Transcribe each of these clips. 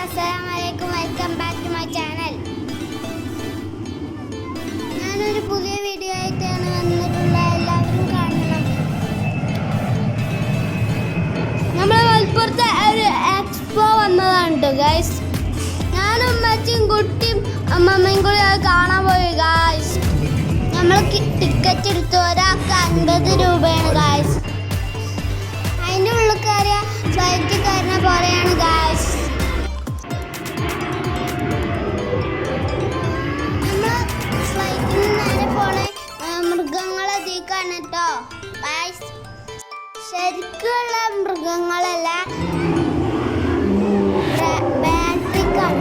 അസ്സലാമലൈക്കും, welcome back to my channel. ഞാനൊരു പുതിയ വീഡിയോ ആയിട്ടാണ് വന്നിട്ടുള്ള. എല്ലാവരും കാണണം. നമ്മളെ മലപ്പുറത്തെ ഒരു എക്സ്പോ വന്നതാണ് കേട്ടോ ഗൈസ്. ഞാനും അമ്മച്ചും കുട്ടിയും അമ്മമ്മയും കൂടി അത് കാണാൻ പോയി ഗൈസ്. നമ്മൾ ടിക്കറ്റ് എടുത്തു. ഒരാൾക്ക് 50 രൂപയാണ് ഗൈസ്. അതിൻ്റെ ഉള്ളിൽ കയറിയ ഫ്ലൈറ്റ് കയറുന്ന പോലെയാണ് ഗൈസ്. മൃഗങ്ങളെത്തിക്കാണ് കേട്ടോ ഗൈസ്. ശരിക്കുള്ള മൃഗങ്ങളല്ല, ബാറ്ററിക്കാണ്.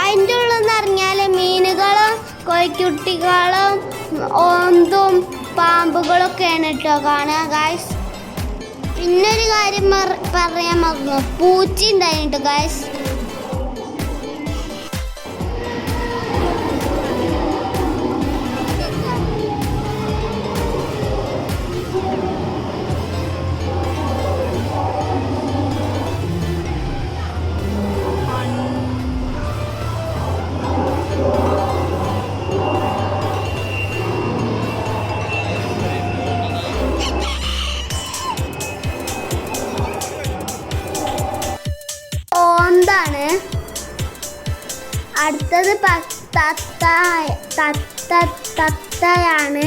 അതിൻ്റെ ഉള്ളെന്ന് പറഞ്ഞാൽ മീനുകളും കോഴിക്കുട്ടികളും ഓന്തും പാമ്പുകളൊക്കെയാണ് കേട്ടോ കാണുക ഗൈസ്. പിന്നൊരു കാര്യം പറയാൻ മറന്നു, പൂച്ച ഉണ്ടായിരുന്നു കേട്ടോ ഗൈസ്. ഓന്താണ്. അടുത്തത് തത്തയാണ്.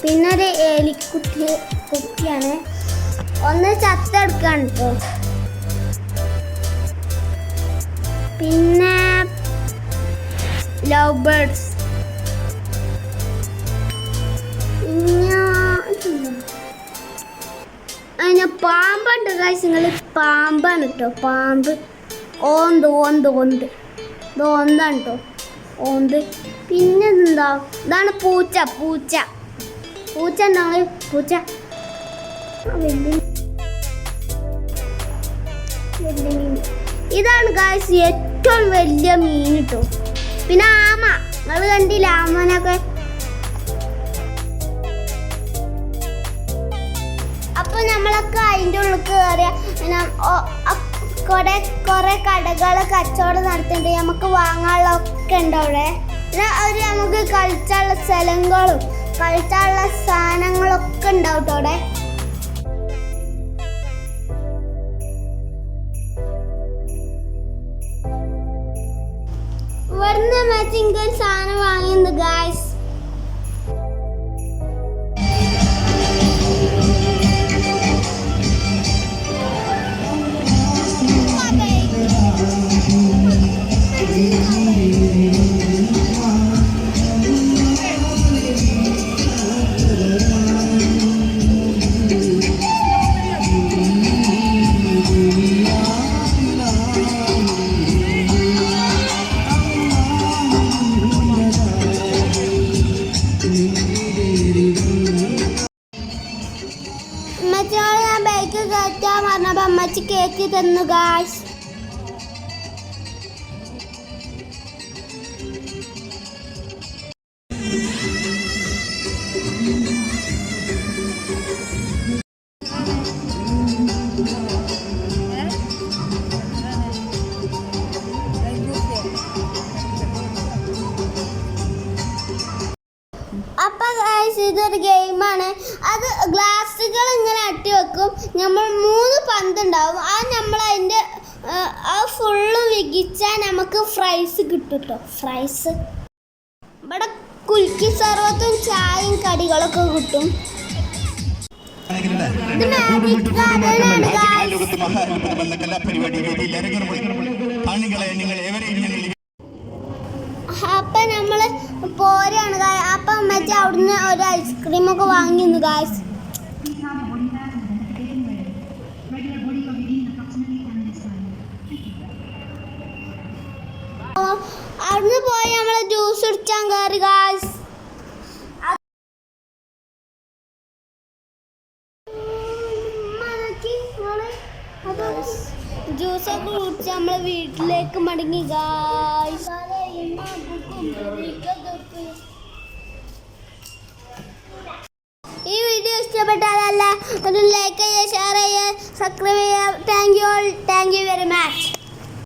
പിന്നെ ഒരു കുട്ടിയാണ്. ഒന്ന് ചത്തെടുക്കാണ് കേട്ടോ. പിന്നെ ലവ് ബേർഡ്സ്. അതിന് പാമ്പുണ്ട് ഗൈസ്. നിങ്ങൾ പാമ്പാണ് കേട്ടോ, പാമ്പ്. ഓന്ത് ഇത് ഓന്താണ് കേട്ടോ, ഓന്ത്. പിന്നെ എന്താ, ഇതാണ് പൂച്ച. ഉണ്ടാവും പൂച്ച. ഇതാണ് ഗൈസ് ഏറ്റവും വലിയ മീൻ കേട്ടോ. പിന്നെ ആമ, നിങ്ങൾ കണ്ടില്ല ആമനൊക്കെ. അപ്പൊ നമ്മളൊക്കെ അതിൻ്റെ ഉള്ളിൽ കയറിയ കുറെ കടകൾ കച്ചവടം നടത്തുന്നുണ്ട്. നമുക്ക് വാങ്ങാനുള്ളതൊക്കെ ഉണ്ട് അവിടെ. പിന്നെ നമുക്ക് കളിച്ചാനുള്ള സ്ഥലങ്ങളും കളിച്ചാനുള്ള സാധനങ്ങളൊക്കെ ഉണ്ടാവും അവിടെ. ഇവിടുന്ന് മച്ചിങ് ഒരു സാധനം വാങ്ങിയത് ഗായ്സ്. അമ്മച്ചോട് ഞാൻ ബൈക്ക് കയറ്റാൻ പറഞ്ഞപ്പോൾ അമ്മച്ചി കയറ്റി തന്നു ഗായ്സ്. അപ്പൊ ഇതൊരു ഗെയിമാണ്. അത് ഗ്ലാസുകൾ ഇങ്ങനെ അട്ടി വെക്കും. നമ്മൾ 3 പന്തുണ്ടാവും. നമ്മൾ അതിൻ്റെ ഫുള്ള് വികിച്ചാൽ നമുക്ക് ഫ്രൈസ് കിട്ടും കേട്ടോ. ഫ്രൈസ് ഇവിടെ കുൽക്കി സർവത്തും ചായയും കടികളൊക്കെ കിട്ടും. ഇത് മാജിക് ഗാർഡനാണ് ഗായ്സ്. അപ്പൊ നമ്മള് പോരാണ്. അപ്പൊ അമ്മച്ചി അവിടുന്ന് ഒരു ഐസ്ക്രീമൊക്കെ വാങ്ങിയിരുന്നു guys. now the body fat and then getting ready. Regular body will begin in approximately 10 minutes time. Thank you. അവിടുന്ന് പോയി നമ്മള് ജ്യൂസ് കുടിച്ചാൻ കയറി ഗായ്സ്. ജ്യൂസൊക്കെ കുടിച്ച് നമ്മള് വീട്ടിലേക്ക് മടങ്ങി ഗായ്സ്. ഈ വീഡിയോ ഇഷ്ടപ്പെട്ടാലല്ല ഒരു ലൈക്ക് ചെയ്യുക, ഷെയർ ചെയ്യുക, സബ്സ്ക്രൈബ് ചെയ്യുക. Thank you very much.